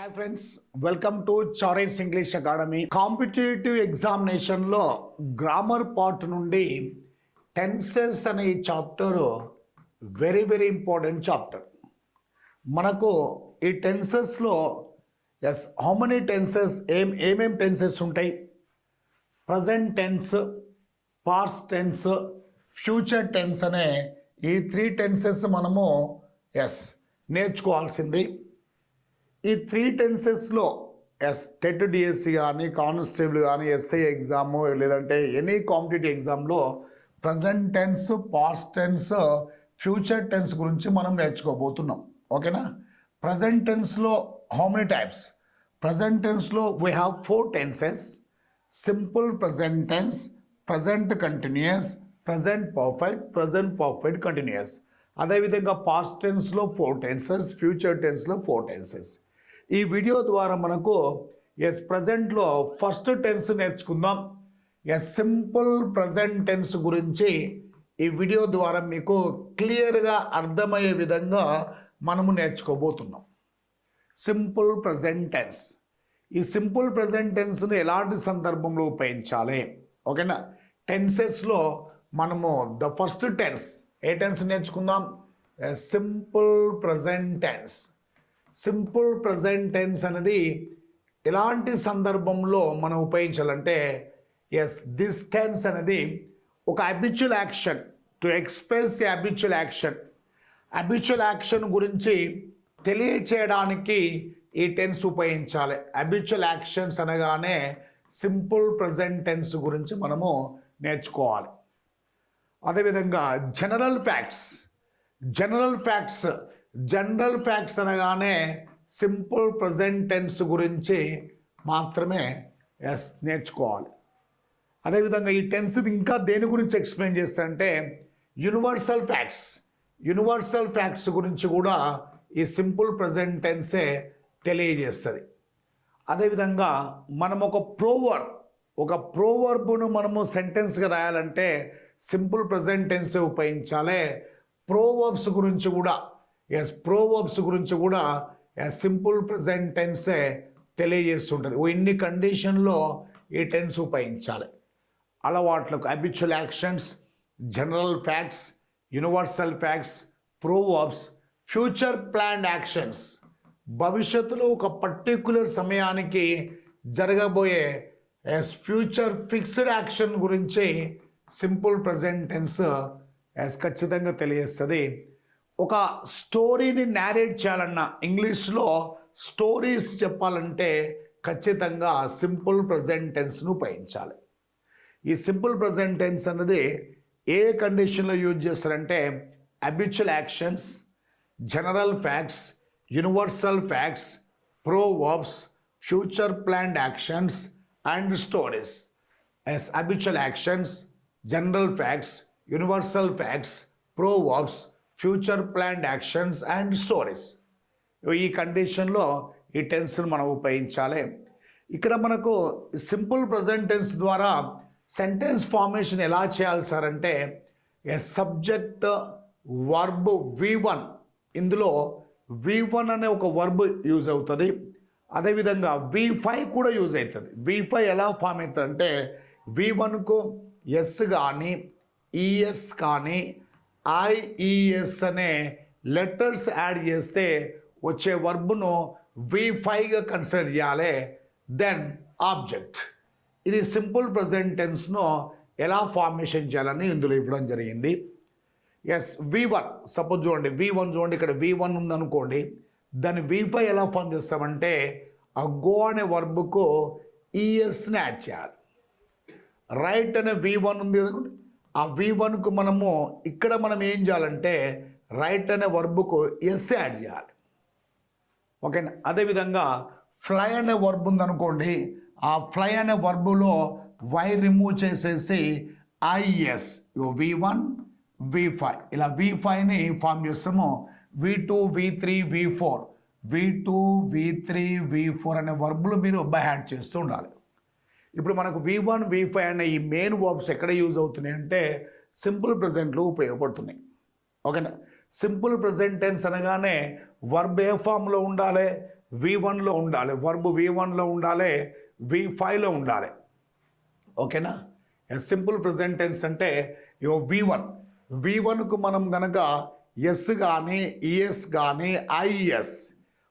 Hi friends, welcome to చారెన్స్ English academy. Competitive ఎగ్జామినేషన్లో grammar part నుండి టెన్సెస్ అనే ఈ chapter very very important chapter. మనకు ఈ టెన్సెస్లో హౌ మెనీ టెన్సెస్ ఏమేం టెన్సెస్ ఉంటాయి? Present tense, past tense, future tense అనే ఈ 3 టెన్సెస్ మనము నేర్చుకోవాల్సింది. ఈ 3 టెన్సెస్లో టెట్ డిఎస్సి కానీ, కానిస్టేబుల్ కానీ, ఎస్ఐ ఎగ్జాము లేదంటే ఎనీ కాంపిటేటివ్ ఎగ్జామ్లో present tense, past tense, future tense గురించి మనం నేర్చుకోబోతున్నాం. ఓకేనా? ప్రజెంట్ టెన్స్లో హౌ మెనీ టైప్స్? ప్రజెంట్ టెన్స్లో we have 4 tenses: simple present tense, present continuous, present perfect continuous. అదేవిధంగా పాస్ట్ టెన్స్లో 4 టెన్సెస్, ఫ్యూచర్ టెన్స్లో 4 టెన్సెస్. ఈ వీడియో ద్వారా మనకు ప్రజెంట్లో ఫస్ట్ టెన్స్ నేర్చుకుందాం. సింపుల్ ప్రజెంట్ టెన్స్ గురించి ఈ వీడియో ద్వారా మీకు క్లియర్గా అర్థమయ్యే విధంగా మనము నేర్చుకోబోతున్నాం. Simple present tense. ఈ సింపుల్ ప్రజెంట్ టెన్స్ను ఎలాంటి సందర్భంలో ఉపయోగించాలి? ఓకేనా? టెన్సెస్లో మనము ద ఫస్ట్ టెన్స్ ఏ టెన్స్ నేర్చుకుందాం? Simple present tense. Simple present tense అనేది ఎలాంటి సందర్భంలో మనం ఉపయోగించాలంటే దిస్ టెన్స్ అనేది ఒక habitual action to express habitual action. Habitual action గురించి తెలియచేయడానికి ఈ టెన్స్ ఉపయోగించాలి. హ్యాబిచువల్ యాక్షన్స్ అనగానే సింపుల్ ప్రజెంట్ టెన్స్ గురించి మనము నేర్చుకోవాలి. అదేవిధంగా జనరల్ ఫ్యాక్ట్స్ అనగానే సింపుల్ ప్రజెంట్ టెన్స్ గురించి మాత్రమే నేర్చుకోవాలి. అదేవిధంగా ఈ టెన్స్ ఇంకా దేని గురించి ఎక్స్ప్లెయిన్ చేస్తారంటే యూనివర్సల్ ఫ్యాక్ట్స్ గురించి కూడా ఈ సింపుల్ ప్రజెంట్ టెన్సే తెలియజేస్తుంది. అదేవిధంగా మనం ఒక ప్రోవర్బ్ను మనము సెంటెన్స్గా రాయాలంటే సింపుల్ ప్రజెంట్ టెన్సే ఉపయోగించాలి. ప్రోవర్బ్స్ గురించి కూడా సింపుల్ ప్రజెంట్ టెన్సే తెలియజేస్తుంటుంది. ఇన్ని కండిషన్లో ఈ టెన్స్ ఉపయోగించాలి. అలవాట్లకు habitual actions, general facts, universal facts, proverbs, future planned actions. భవిష్యత్తులో ఒక పర్టిక్యులర్ సమయానికి జరగబోయే ఫ్యూచర్ ఫిక్స్డ్ యాక్షన్ గురించి సింపుల్ ప్రజెంట్ టెన్స్ ఖచ్చితంగా తెలియజేస్తుంది. ఒక స్టోరీని నేరేట్ చేయాలన్నా, ఇంగ్లీష్లో స్టోరీస్ చెప్పాలంటే ఖచ్చితంగా సింపుల్ ప్రజెంట్ టెన్స్ను ఉపయోగించాలి. ఈ సింపుల్ ప్రజెంట్ టెన్స్ అనేది ఏ కండిషన్లో యూజ్ చేస్తారంటే habitual actions, general facts, universal facts, proverbs, future planned actions and stories. Habitual actions, general facts, universal facts, proverbs, future planned actions and stories. ఈ కండిషన్లో ఈ టెన్స్ను మనం ఉపయోగించాలి. ఇక్కడ మనకు సింపుల్ ప్రజెంట్ టెన్స్ ద్వారా సెంటెన్స్ ఫార్మేషన్ ఎలా చేయాలి సార్ అంటే సబ్జెక్ట్ వర్బ్ V1, ఇందులో V1 అనే ఒక వర్బ్ యూజ్ అవుతుంది. అదేవిధంగా V5 కూడా యూజ్ అవుతుంది. V5 ఎలా ఫామ్ అవుతుంది అంటే V1కు ఎస్ కానీ, ఈఎస్ కానీ, ఐఈఎస్ అనే లెటర్స్ యాడ్ చేస్తే వచ్చే వర్బ్ను V5గా కన్సిడర్ చేయాలి. Then object. ఇది సింపుల్ ప్రజెంట్ టెన్స్ను ఎలా ఫార్మేషన్ చేయాలని ఇందులో ఇవ్వడం జరిగింది. V1 సపోజ్ చూడండి, V1 చూడండి, ఇక్కడ V1 ఉందనుకోండి, దాన్ని V5 ఎలా ఫామ్ చేస్తామంటే ఆ గో అనే వర్బ్కు ఈఎస్ని యాడ్ చేయాలి. రైట్ అనే V1 ఉంది కదండి, ఆ V1కు మనము ఇక్కడ మనం ఏం చేయాలంటే రైట్ అనే వర్బ్కు ఎస్ యాడ్ చేయాలి. ఓకేనా? అదేవిధంగా ఫ్లై అనే వర్బ్ ఉందనుకోండి, ఆ ఫ్లై అనే వర్బులో వై రిమూవ్ చేసేసి ఐఎస్, V1 V5 ఇలా V5ని ఫామ్ చేస్తాము. V2 V3 V4 అనే వర్బులు మీరు బై హ్యాండ్ చేస్తూ ఉండాలి. ఇప్పుడు మనకు V1 V5 అనే ఈ మెయిన్ వర్బ్స్ ఎక్కడ యూజ్ అవుతున్నాయి అంటే సింపుల్ ప్రజెంట్లో ఉపయోగపడుతున్నాయి. ఓకేనా? సింపుల్ ప్రజెంట్ టెన్స్ అనగానే వర్బ్ ఏ ఫామ్లో ఉండాలి? V1లో ఉండాలి, వర్బ్ V1లో ఉండాలి, V5లో ఉండాలి. ఓకేనా? సింపుల్ ప్రెజెంట్ టెన్స్ అంటే V1కు మనం కనుక ఎస్ కానీ ఈఎస్ కానీ ఐఎస్,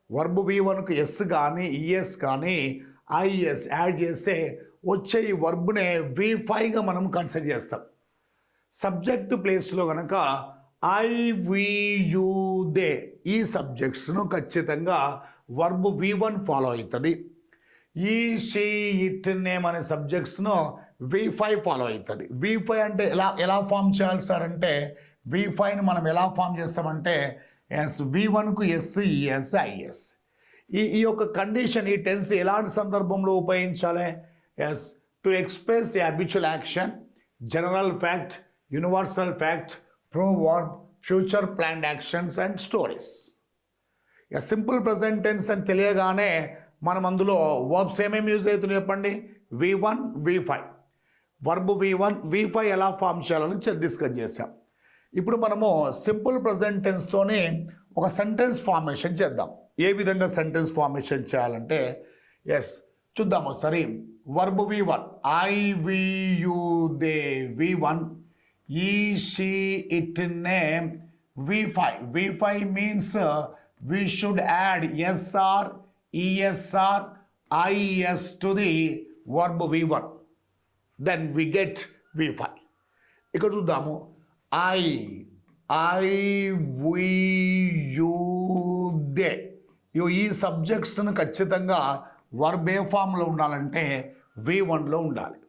వర్బ్ V1కు ఎస్ కానీ ఈఎస్ కానీ ఐఎస్ యాడ్ చేస్తే వచ్చే ఈ వర్బ్నే V5గా మనం కన్సిడర్ చేస్తాం. సబ్జెక్ట్ ప్లేస్లో కనుక ఐ వి యు దే ఈ సబ్జెక్ట్స్ను ఖచ్చితంగా వర్బ్ V1 ఫాలో అవుతుంది. ఈ షీ ఇట్ నేమ్ అనే సబ్జెక్ట్స్ను V5 ఫాలో అవుతుంది. V5 అంటే ఎలా ఫామ్ చేయాలి సార్ అంటే V5ని మనం ఎలా ఫామ్ చేస్తామంటే V1కు ఎస్ ఈఎస్ ఐఎస్. ఈ యొక్క కండిషన్, ఈ టెన్స్ ఎలాంటి సందర్భంలో ఉపయోగించాలి? To express the habitual action, general fact, universal fact, proverb, future planned actions and stories. Simple present tense అని తెలియగానే మనం అందులో వర్బ్స్ ఏమేమి యూజ్ అవుతున్నాయి చెప్పండి? V1, V5. Verb V1, V5 ఎలా ఫామ్ చేయాలని డిస్కస్ చేసాం. ఇప్పుడు మనము సింపుల్ ప్రెజెంట్ టెన్స్తోనే ఒక సెంటెన్స్ ఫార్మేషన్ చేద్దాం. ఏ విధంగా సెంటెన్స్ ఫార్మేషన్ చేయాలంటే చూద్దాం ఒకసారి. Verb V1 I we you they V1, he she it name V5 means we should add SR, ESR, IS to the verb V1. Then we get V5. ఇక్కడ చూద్దాము. I, we, you, they. ఈ సబ్జెక్ట్స్ను ఖచ్చితంగా verb ఏ ఫామ్లో ఉండాలంటే V1లో ఉండాలి.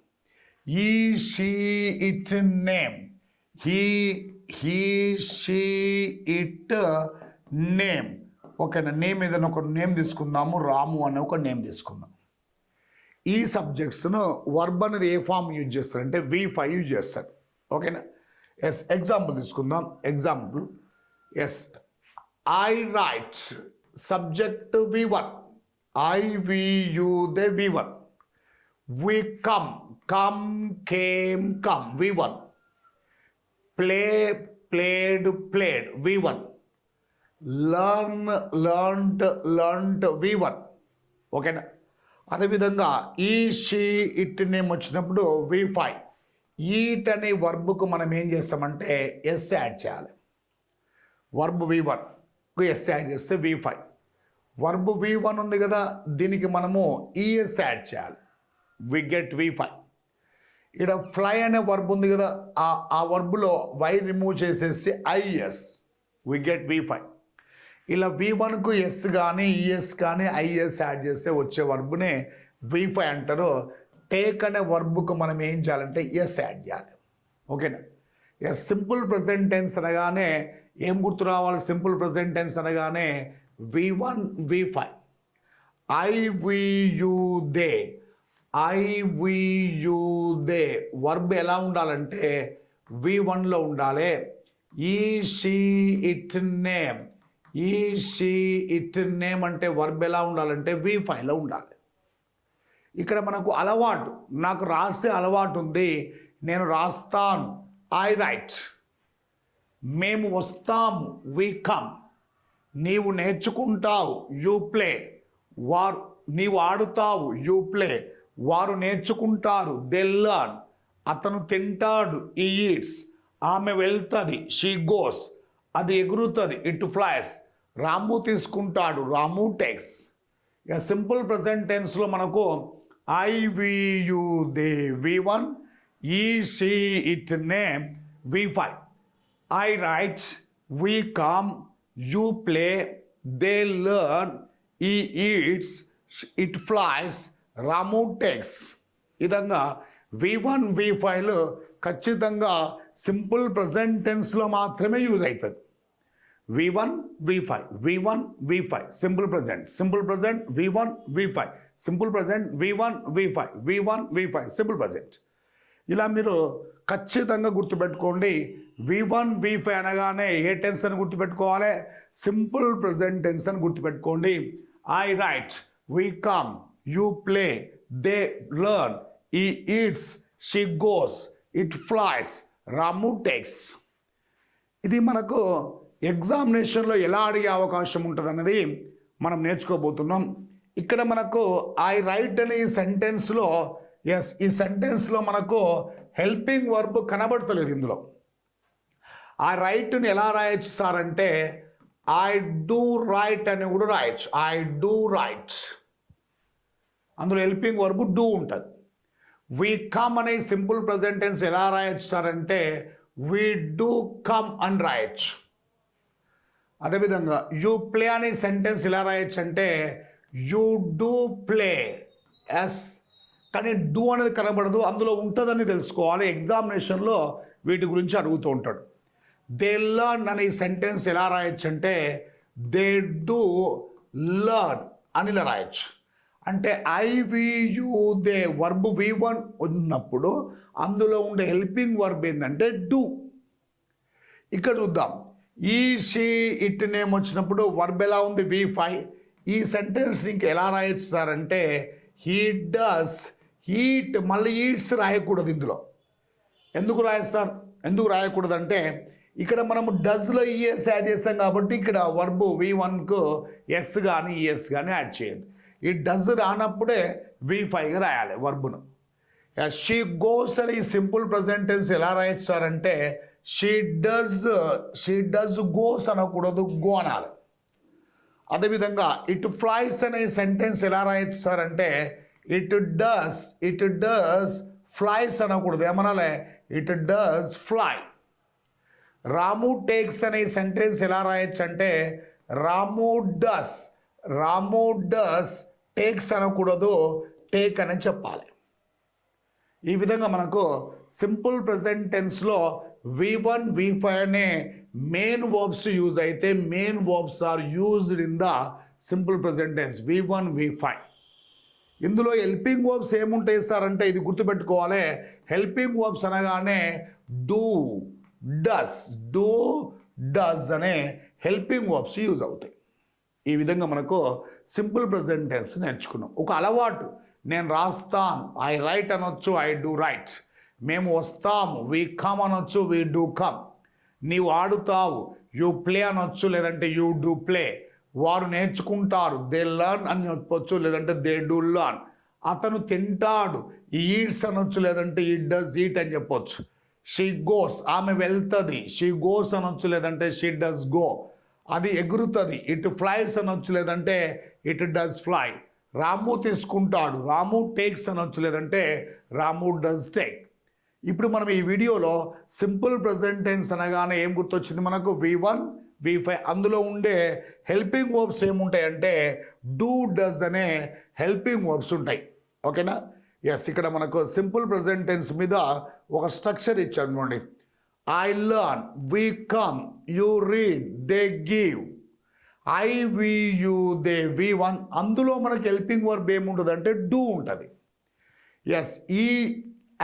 He she it name, he, she, it name. ఓకేనా? Name ఏదైనా ఒక నేమ్ తీసుకుందాము. రాము అనే ఒక నేమ్ తీసుకుందాం. ఈ సబ్జెక్ట్స్ను వర్బ్ అనేది ఏ ఫామ్ యూజ్ చేస్తారంటే V5 యూజ్ చేస్తారు. ఓకేనా? ఎగ్జాంపుల్ తీసుకుందాం. Example I write, subject V1, I we you they V1. We come, came V1. Play, played V1. Learned V1. ఓకేనా? అదేవిధంగా ఈ షీ ఇట్ నేమ్ వచ్చినప్పుడు V5. ఈట్ అనే వర్బ్కు మనం ఏం చేస్తామంటే ఎస్ యాడ్ చేయాలి. వర్బ్ V1కు ఎస్ యాడ్ చేస్తే V5. వర్బ్ V1 ఉంది కదా, దీనికి మనము ఈఎస్ యాడ్ చేయాలి. We get V5. ఇక్కడ ఫ్లై అనే వర్బ్ ఉంది కదా, ఆ వర్బ్లో వై రిమూవ్ చేసేసి ఐఎస్, వి గెట్ V5. ఇలా V1కు ఎస్ కానీ ఈఎస్ కానీ ఐఎస్ యాడ్ చేస్తే వచ్చే వర్బ్నే V5 అంటారు. టేక్ అనే వర్బ్కు మనం ఏం చేయాలంటే ఎస్ యాడ్ చేయాలి. ఓకేనా? సింపుల్ ప్రెజెంట్ టెన్స్ అనగానే ఏం గుర్తు రావాలి? సింపుల్ ప్రెజెంట్ టెన్స్ అనగానే V1, V5. I we you they, I we you they verb ఎలా ఉండాలంటే V1లో ఉండాలి. He she it name, he she it name అంటే వర్బ్ ఎలా ఉండాలంటే V5లో ఉండాలి. ఇక్కడ మనకు అలవాటు, నాకు రాసే అలవాటు ఉంది, నేను రాస్తాను, ఐ రైట్. మేము వస్తాము, వి కమ్. నీవు నేర్చుకుంటావు, యూ ప్లే. నీవు ఆడుతావు, యూ ప్లే. వారు నేర్చుకుంటారు, దే లర్న్. అతను తింటాడు, ఈ ఈట్స్. ఆమె వెళ్తుంది, షీ గోస్. అది ఎగురుతుంది, ఇట్ ఫ్లైస్. రాము తీసుకుంటాడు, రాము టేక్స్. ఇక సింపుల్ ప్రెజెంట్ టెన్స్లో మనకు I we you they V1, he she it name V5. I write, we come, you play, they learn, he eats, it flies, Ramu takes. ఈ విధంగా V1, V5లు ఖచ్చితంగా simple present టెన్స్లో మాత్రమే use అవుతుంది. V1, V5, V1, V5, simple present, V1, V5, simple present, V1, V5, V1, V5, simple present. ఇలా మీరు ఖచ్చితంగా గుర్తుపెట్టుకోండి. V1, V5 అనగానే ఏ టెన్స్ అని గుర్తుపెట్టుకోవాలి? సింపుల్ ప్రెజెంట్ టెన్స్ అని గుర్తుపెట్టుకోండి. I write, we come, you play, they learn, he eats, she goes, it flies, Ramu takes. ఇది మనకు ఎగ్జామినేషన్లో ఎలా అడిగే అవకాశం ఉంటుంది అన్నది మనం నేర్చుకోబోతున్నాం. ఇక్కడ మనకు ఐ రైట్ అనే ఈ సెంటెన్స్లో ఈ సెంటెన్స్లో మనకు హెల్పింగ్ వర్బ్ కనబడతలేదు. ఇందులో ఆ రైట్ని ఎలా రాయొచ్చు సార్ అంటే ఐ డూ రైట్ అని కూడా రాయొచ్చు. ఐ డూ రైట్, అందులో హెల్పింగ్ వర్బ్ డూ ఉంటుంది. వీ కమ్ అనే సింపుల్ ప్రెజెంట్ టెన్స్ ఎలా రాయొచ్చు సార్ అంటే వీ డూ కమ్ అని రాయొచ్చు. అదేవిధంగా యూ ప్లే అనే సెంటెన్స్ ఎలా రాయొచ్చు అంటే యూ డూ ప్లే. ఎస్, కానీ డూ అనేది కనబడదు, అందులో ఉంటుందని తెలుసుకోవాలి. ఎగ్జామినేషన్లో వీటి గురించి అడుగుతూ ఉంటాడు. దే లర్న్ అనే సెంటెన్స్ ఎలా రాయొచ్చు అంటే దే డూ లర్న్ అని ఇలా రాయొచ్చు. అంటే దే వర్బ్ V1 ఉన్నప్పుడు అందులో ఉండే హెల్పింగ్ వర్బ్ ఏంటంటే డూ. ఇక్కడ చూద్దాం, ఈ షీ ఇట్ నేమ్ వచ్చినప్పుడు వర్బ్ ఎలా ఉంది V5. ఈ సెంటెన్స్ ఇంక ఎలా రాయొచ్చు సార్ అంటే హీ డస్ ఈట్. మళ్ళీ ఈట్స్ రాయకూడదు ఇందులో. ఎందుకు రాయచ్చు సార్, ఎందుకు రాయకూడదంటే ఇక్కడ మనము డస్లో ఈఎస్ యాడ్ చేస్తాం కాబట్టి ఇక్కడ వర్బ్ V1కు ఎస్ కానీ ఈఎస్ కానీ యాడ్ చేయదు. ఈ డస్ రానప్పుడే V5గా రాయాలి వర్బును. షీ గోస్ అని సింపుల్ ప్రజెంట్ టెన్స్ ఎలా రాయొచ్చు సార్ అంటే షీ డస్ గోస్ అనకూడదు, గో అనాలి. అదేవిధంగా ఇట్ ఫ్లైస్ అనే సెంటెన్స్ ఎలా రాయొచ్చు సార్ అంటే ఇట్ డస్ ఫ్లైస్ అనకూడదు, ఏమనాలి it does fly. Ramu takes అనే సెంటెన్స్ ఎలా రాయొచ్చు అంటే రాము డస్ టేక్స్ అనకూడదు, టేక్ అని చెప్పాలి. ఈ విధంగా మనకు సింపుల్ ప్రెజెంట్ టెన్స్లో V1 V5 అనే మెయిన్ వర్బ్స్ యూజ్ అయితే main verbs are used in the simple present tense V1 V5. ఇందులో హెల్పింగ్ వర్బ్స్ ఏముంటాయి సార్ అంటే ఇది గుర్తుపెట్టుకోవాలి. హెల్పింగ్ వర్బ్స్ అనగానే డూ డస్ అనే హెల్పింగ్ వర్బ్స్ యూజ్ అవుతాయి. ఈ విధంగా మనకు సింపుల్ ప్రెజెంట్ టెన్స్ నేర్చుకున్నాం. ఒక అలవాటు, నేను రాస్తాను ఐ రైట్ అనొచ్చు, ఐ డూ రైట్. మేము వస్తాము వీ కమ్ అనొచ్చు, వీ డూ కమ్. నీవు ఆడుతావు యూ ప్లే అనొచ్చు, లేదంటే యూ డూ ప్లే. వారు నేర్చుకుంటారు దే లర్న్ అని చెప్పొచ్చు, లేదంటే దే డూ లర్న్. అతను తింటాడు ఈట్స్ అనొచ్చు, లేదంటే ఈట్ డస్ ఈట్ అని చెప్పొచ్చు. షీ గోస్, ఆమె వెళ్తుంది షీ గోస్ అనొచ్చు, లేదంటే షీ డస్ గో. అది ఎగురుతుంది ఇట్ ఫ్లైస్ అనొచ్చు, లేదంటే ఇట్ డస్ ఫ్లై. రాము తీసుకుంటాడు రాము టేక్స్ అనొచ్చు, లేదంటే రాము డస్ టేక్. ఇప్పుడు మనం ఈ వీడియోలో సింపుల్ ప్రెజెంట్ టెన్స్ అనగానే ఏం గుర్తొచ్చింది మనకు V1 V5. అందులో ఉండే హెల్పింగ్ వర్బ్స్ ఏముంటాయంటే డూ డస్ అనే హెల్పింగ్ వర్బ్స్ ఉంటాయి. ఓకేనా? ఎస్, ఇక్కడ మనకు సింపుల్ ప్రెజెంట్ టెన్స్ మీద ఒక స్ట్రక్చర్ ఇచ్చాను చూడండి. I learn, we come, you read, they give. I we you they V1. అందులో మనకి హెల్పింగ్ వర్బ్ ఏముంటుంది అంటే డూ ఉంటుంది. ఎస్, ఈ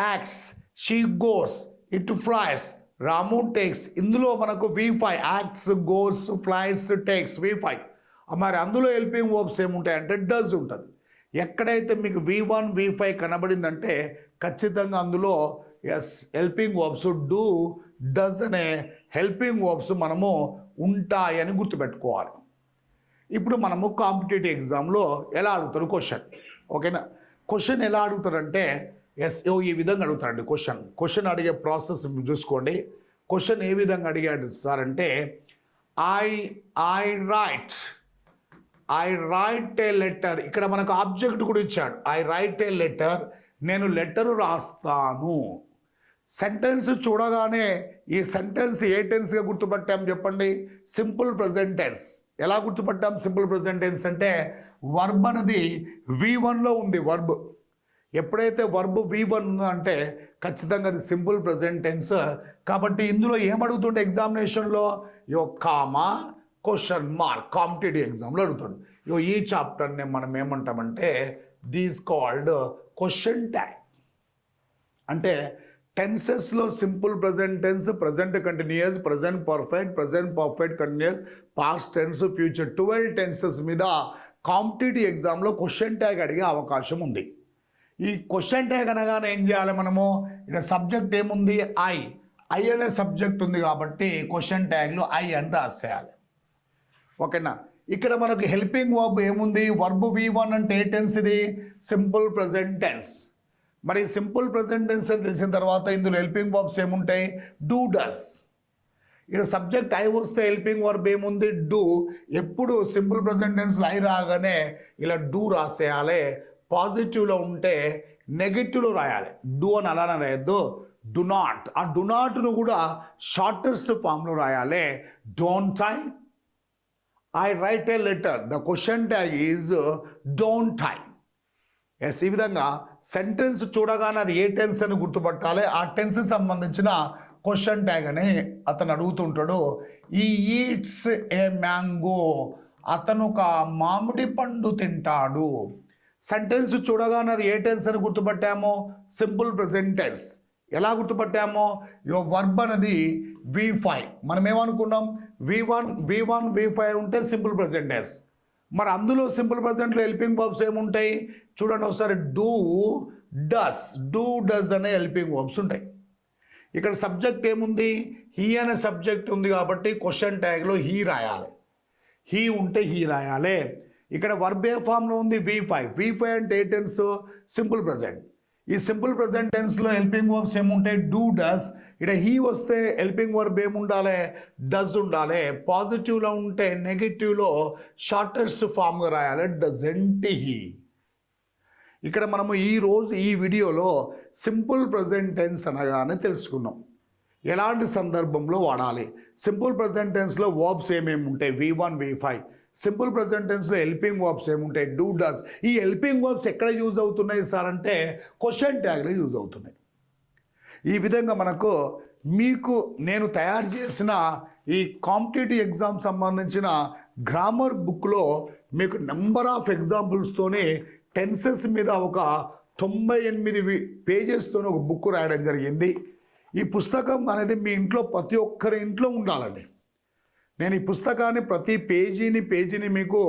acts, she goes, it flies, Ramu takes. ఇందులో మనకు V5 acts, goes, flies, takes V5. మరి అందులో హెల్పింగ్ వర్బ్స్ ఏముంటాయంటే డస్ ఉంటుంది. ఎక్కడైతే మీకు V1 V5 కనబడిందంటే ఖచ్చితంగా అందులో హెల్పింగ్ వర్బ్స్ డూ డస్ అనే హెల్పింగ్ వర్బ్స్ మనము ఉంటాయని గుర్తుపెట్టుకోవాలి. ఇప్పుడు మనము కాంపిటేటివ్ ఎగ్జామ్లో ఎలా అడుగుతారు క్వశ్చన్. ఓకేనా? క్వశ్చన్ ఎలా అడుగుతారంటే ఈ విధంగా అడుగుతారండి. క్వశ్చన్ అడిగే ప్రాసెస్ చూసుకోండి. క్వశ్చన్ ఏ విధంగా అడిగాడు సార్ అంటే ఐ రైట్ ఏ లెటర్. ఇక్కడ మనకు ఆబ్జెక్ట్ కూడా ఇచ్చాడు. ఐ రైట్ ఏ లెటర్, నేను లెటరు రాస్తాను. సెంటెన్స్ చూడగానే ఈ సెంటెన్స్ ఏ టెన్స్గా గుర్తుపట్టాం చెప్పండి? Simple present tense. ఎలా గుర్తుపట్టాం సింపుల్ ప్రెజెంట్ టెన్స్ అంటే వర్బ్ అనేది V1లో ఉంది. వర్బ్ ఎప్పుడైతే వర్బ్ V1 ఉందో అంటే ఖచ్చితంగా అది సింపుల్ ప్రెజెంట్ టెన్స్. కాబట్టి ఇందులో ఏమడుగుతుంటే ఎగ్జామినేషన్లో కామా క్వశ్చన్ మార్క్ కాంపిటేటివ్ ఎగ్జామ్లో అడుగుతుంది. ఈ చాప్టర్ని మనం ఏమంటామంటే దీస్ కాల్డ్ క్వశ్చన్ ట్యాగ్. అంటే టెన్సెస్లో simple present tense, present continuous, present perfect continuous, past tense, future 12 tenses మీద కాంపిటేటివ్ ఎగ్జామ్లో క్వశ్చన్ ట్యాగ్ అడిగే అవకాశం ఉంది. ఈ క్వశ్చన్ ట్యాగ్ అనగానే ఏం చేయాలి మనము? ఇక్కడ సబ్జెక్ట్ ఏముంది? ఐ అనే సబ్జెక్ట్ ఉంది కాబట్టి క్వశ్చన్ ట్యాగ్లో ఐ అని రాసేయాలి. ఓకేనా? ఇక్కడ మనకు హెల్పింగ్ వర్బ్ ఏముంది, వర్బ్ V1 అంటే ఏ టెన్స్ ఇది, సింపుల్ ప్రెజెంట్ టెన్స్. మరి సింపుల్ ప్రెజెంట్ టెన్స్ అని తెలిసిన తర్వాత ఇందులో హెల్పింగ్ వర్బ్స్ ఏముంటాయి, డూ డస్. ఇక్కడ సబ్జెక్ట్ ఐ వస్తే హెల్పింగ్ వర్బ్ ఏముంది, డూ. ఎప్పుడు సింపుల్ ప్రెజెంట్ టెన్స్లో ఐ రాగానే ఇలా డూ రాసేయాలి. పాజిటివ్లో ఉంటే నెగిటివ్లో రాయాలి. డూ అని అలానే రాయద్దు, డు నాట్. ఆ డు నాట్ను కూడా షార్టెస్ట్ ఫామ్లో రాయాలి. Don't I write a letter, the question tag is don't I. Yes, ఈ విధంగా సెంటెన్స్ చూడగానే అది ఏ టెన్స్ అని గుర్తుపట్టాలి. ఆ టెన్స్కి సంబంధించిన క్వశ్చన్ ట్యాగ్ అని అతను అడుగుతుంటాడు. ఈ ఈట్స్ ఏ మ్యాంగో, అతను ఒక మామిడి పండు తింటాడు. సెంటెన్స్ చూడగానే అది ఏ టెన్స్ అని గుర్తుపట్టామో, సింపుల్ ప్రెజెంట్ టెన్స్. ఎలా గుర్తుపట్టామో, వర్బ్ అనేది V5. మనం ఏమనుకున్నాం, V1 V5 ఉంటే సింపుల్ ప్రెజెంట్ టెన్స్. మరి అందులో సింపుల్ ప్రెజెంట్లో హెల్పింగ్ వర్బ్స్ ఏముంటాయి చూడండి ఒకసారి. డూ డస్ అనే హెల్పింగ్ వర్బ్స్ ఉంటాయి. ఇక్కడ సబ్జెక్ట్ ఏముంది, హీ అనే సబ్జెక్ట్ ఉంది కాబట్టి క్వశ్చన్ ట్యాగ్లో హీ రాయాలి. హీ ఉంటే హీ రాయాలి. ఇక్కడ వర్బ్ ఏ ఫామ్లో ఉంది, V5 అంటే ఏ టెన్స్, సింపుల్ ప్రెజెంట్. ఈ సింపుల్ ప్రెజెంట్ టెన్స్లో హెల్పింగ్ వర్బ్స్ ఏముంటాయి, డూ డస్. ఇక్కడ హీ వస్తే హెల్పింగ్ వర్బ్ ఏముండాలి, డస్ ఉండాలి. పాజిటివ్లో ఉంటే నెగిటివ్లో షార్టెస్ట్ ఫామ్గా రాయాలి, డజంట్ హీ. ఇక్కడ మనము ఈరోజు ఈ వీడియోలో సింపుల్ ప్రెజెంట్ టెన్స్ అనగానే తెలుసుకున్నాం ఎలాంటి సందర్భంలో వాడాలి. సింపుల్ ప్రెజెంట్ టెన్స్లో వర్బ్స్ ఏమేమి ఉంటాయి, V1 V5. సింపుల్ ప్రెజెంట్ టెన్స్లో హెల్పింగ్ వర్బ్స్ ఏముంటాయి, డూ డస్. ఈ హెల్పింగ్ వర్బ్స్ ఎక్కడ యూజ్ అవుతున్నాయి సార్ అంటే క్వశ్చన్ ట్యాగ్లో యూజ్ అవుతున్నాయి. ఈ విధంగా మనకు మీకు నేను తయారు చేసిన ఈ కాంపిటేటివ్ ఎగ్జామ్ సంబంధించిన గ్రామర్ బుక్లో మీకు నెంబర్ ఆఫ్ ఎగ్జాంపుల్స్తోనే టెన్సెస్ మీద ఒక 98 పేజెస్తో ఒక బుక్ రాయడం జరిగింది. ఈ పుస్తకం అనేది మీ ఇంట్లో ప్రతి ఒక్కరి ఇంట్లో ఉండాలండి. నేను ఈ పుస్తకాన్ని ప్రతి పేజీని మీకు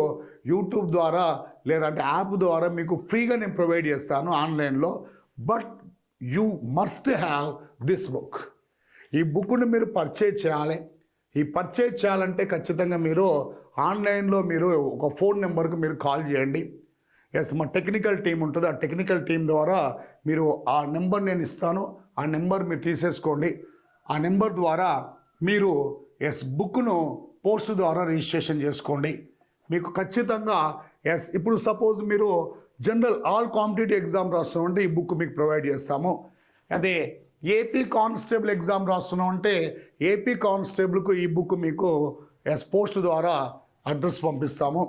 యూట్యూబ్ ద్వారా లేదంటే యాప్ ద్వారా మీకు ఫ్రీగా నేను ప్రొవైడ్ చేస్తాను ఆన్లైన్లో. But you must have this book. ఈ బుక్ని మీరు పర్చేజ్ చేయాలి. ఈ పర్చేజ్ చేయాలంటే ఖచ్చితంగా మీరు ఆన్లైన్లో మీరు ఒక ఫోన్ నెంబర్కి మీరు కాల్ చేయండి. ఎస్, మా టెక్నికల్ టీం ఉంటుంది. ఆ టెక్నికల్ టీం ద్వారా మీరు ఆ నెంబర్ నేను ఇస్తాను, ఆ నెంబర్ మీరు తీసేసుకోండి. ఆ నెంబర్ ద్వారా మీరు బుక్ను పోస్ట్ ద్వారా రిజిస్ట్రేషన్ చేసుకోండి. మీకు ఖచ్చితంగా ఇప్పుడు సపోజ్ మీరు జనరల్ ఆల్ కాంపిటేటివ్ ఎగ్జామ్ రాస్తున్నామంటే ఈ బుక్ మీకు ప్రొవైడ్ చేస్తాము. అదే ఏపీ కానిస్టేబుల్ ఎగ్జామ్ రాస్తున్నామంటే ఏపీ కానిస్టేబుల్కు ఈ బుక్ మీకు పోస్ట్ ద్వారా అడ్రస్ పంపిస్తాము.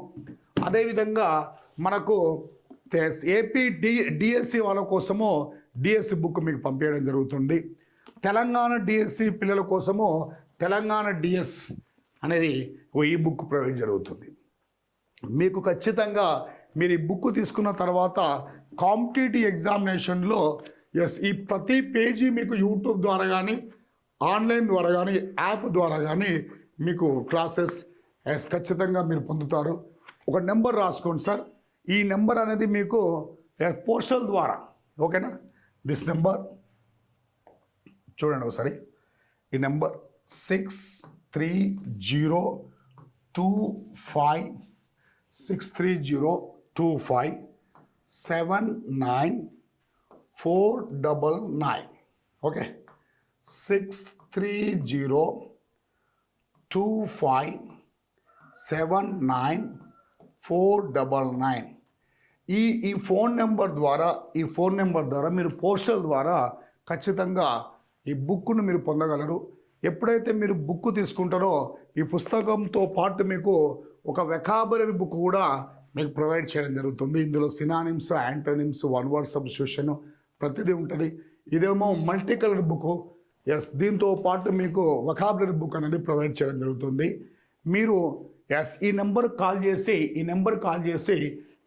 అదేవిధంగా మనకు ఏపీ డిఎస్సి వాళ్ళ కోసము డిఎస్సి బుక్ మీకు పంపించడం జరుగుతుంది. తెలంగాణ డిఎస్సి పిల్లల కోసము తెలంగాణ డిఎస్ అనేది ఈ బుక్ ప్రొవైడ్ జరుగుతుంది. మీకు ఖచ్చితంగా మీరు ఈ బుక్ తీసుకున్న తర్వాత కాంపిటేటివ్ ఎగ్జామినేషన్లో ఈ ప్రతి పేజీ మీకు యూట్యూబ్ ద్వారా కానీ ఆన్లైన్ ద్వారా కానీ యాప్ ద్వారా కానీ మీకు క్లాసెస్ ఖచ్చితంగా మీరు పొందుతారు. ఒక నెంబర్ రాసుకోండి సార్. ఈ నెంబర్ అనేది మీకు పోస్టల్ ద్వారా, ఓకేనా? దిస్ నెంబర్ చూడండి ఒకసారి. ఈ నెంబర్ 63025 ఓకే, 63025799499. ఈ ఫోన్ నెంబర్ ద్వారా మీరు పోస్టల్ ద్వారా ఖచ్చితంగా ఈ బుక్ను మీరు పొందగలరు. ఎప్పుడైతే మీరు బుక్ తీసుకుంటారో ఈ పుస్తకంతో పాటు మీకు ఒక వెకాబులరీ బుక్ కూడా మీకు ప్రొవైడ్ చేయడం జరుగుతుంది. ఇందులో synonyms, antonyms, one word substitution ప్రతిదీ ఉంటుంది. ఇదేమో మల్టీ కలర్ బుక్. దీంతో పాటు మీకు వెకాబులరీ బుక్ అనేది ప్రొవైడ్ చేయడం జరుగుతుంది. మీరు ఈ నెంబర్ కాల్ చేసి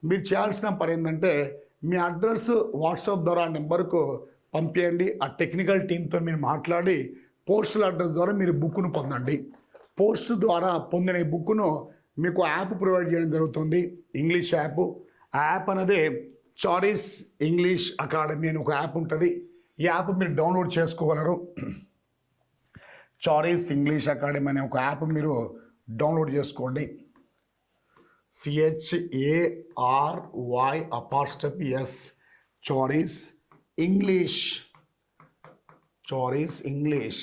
మీరు చేయాల్సిన పని ఏంటంటే మీ అడ్రస్ వాట్సాప్ ద్వారా ఆ నెంబర్కు పంపించండి. ఆ టెక్నికల్ టీంతో మీరు మాట్లాడి పోస్టల్ అడ్రస్ ద్వారా మీరు బుక్ను పొందండి. పోస్ట్ ద్వారా పొందిన ఈ బుక్ను మీకు యాప్ ప్రొవైడ్ చేయడం జరుగుతుంది, ఇంగ్లీష్ యాప్. ఆ యాప్ అనేది చారీస్ ఇంగ్లీష్ అకాడమీ అని ఒక యాప్ ఉంటుంది. ఈ యాప్ మీరు డౌన్లోడ్ చేసుకోగలరు. చారీస్ ఇంగ్లీష్ అకాడమీ అనే ఒక యాప్ మీరు డౌన్లోడ్ చేసుకోండి. CHARY చారీస్ ఇంగ్లీష్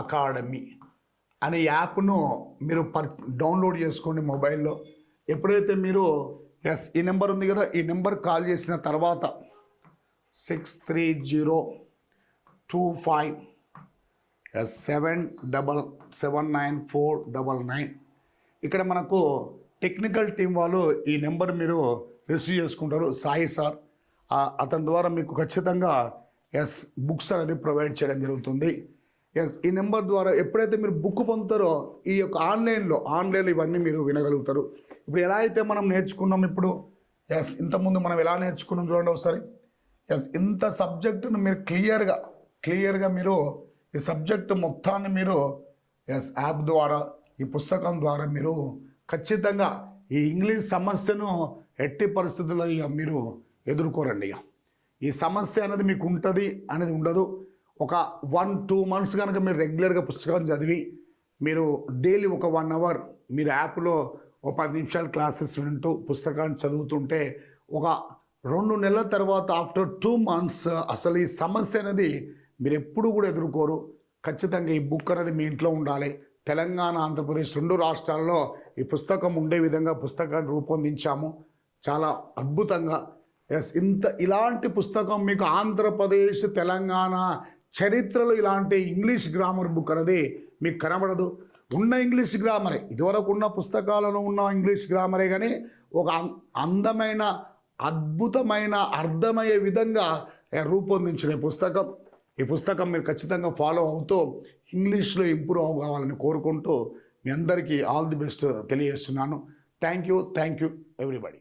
అకాడమీ అనే యాప్ను మీరు డౌన్లోడ్ చేసుకోండి మొబైల్లో. ఎప్పుడైతే మీరు ఈ నెంబర్ ఉంది కదా, ఈ నెంబర్ కాల్ చేసిన తర్వాత 630225779499 ఇక్కడ మనకు టెక్నికల్ టీం వాళ్ళు ఈ నెంబర్ మీరు రిసీవ్ చేసుకుంటారు. సాయి సార్ అతని ద్వారా మీకు ఖచ్చితంగా బుక్స్ అనేది ప్రొవైడ్ చేయడం జరుగుతుంది. ఈ నెంబర్ ద్వారా ఎప్పుడైతే మీరు బుక్ పొందుతారో ఈ యొక్క ఆన్లైన్లో ఇవన్నీ మీరు వినగలుగుతారు. ఇప్పుడు ఎలా అయితే మనం నేర్చుకున్నాం, ఇప్పుడు ఇంతకుముందు మనం ఎలా నేర్చుకున్నాం చూడండి ఒకసారి. ఇంత సబ్జెక్టును మీరు క్లియర్గా మీరు ఈ సబ్జెక్టు మొత్తాన్ని మీరు యాప్ ద్వారా, ఈ పుస్తకం ద్వారా మీరు ఖచ్చితంగా ఈ ఇంగ్లీష్ సమస్యను ఎట్టి పరిస్థితుల్లో ఇక మీరు ఎదుర్కోరండి. ఈ సమస్య అనేది మీకు ఉంటుంది అనేది ఉండదు. ఒక 1-2 మంత్స్ కనుక మీరు రెగ్యులర్గా పుస్తకం చదివి మీరు డైలీ ఒక 1 అవర్ మీరు యాప్లో ఒక 10 నిమిషాలు క్లాసెస్ వింటూ పుస్తకాన్ని చదువుతుంటే ఒక 2 నెలల తర్వాత ఆఫ్టర్ 2 మంత్స్ అసలు ఈ సమస్య అనేది మీరు ఎప్పుడు కూడా ఎదుర్కోరు. ఖచ్చితంగా ఈ బుక్ అనేది మీ ఇంట్లో ఉండాలి. తెలంగాణ, ఆంధ్రప్రదేశ్ 2 రాష్ట్రాల్లో ఈ పుస్తకం ఉండే విధంగా పుస్తకాన్ని రూపొందించాము చాలా అద్భుతంగా. ఇలాంటి పుస్తకం మీకు ఆంధ్రప్రదేశ్, తెలంగాణ చరిత్రలో ఇలాంటి ఇంగ్లీష్ గ్రామర్ బుక్ అనేది మీకు కనబడదు. ఉన్న ఇంగ్లీష్ గ్రామరే, ఇదివరకు ఉన్న పుస్తకాలలో ఉన్న ఇంగ్లీష్ గ్రామరే, కానీ ఒక అందమైన, అద్భుతమైన, అర్థమయ్యే విధంగా రూపొందించిన ఈ పుస్తకం మీరు ఖచ్చితంగా ఫాలో అవుతూ ఇంగ్లీష్లో ఇంప్రూవ్ అవ్వాలని కోరుకుంటూ మీ అందరికీ ఆల్ ది బెస్ట్ తెలియజేస్తున్నాను. Thank you everybody.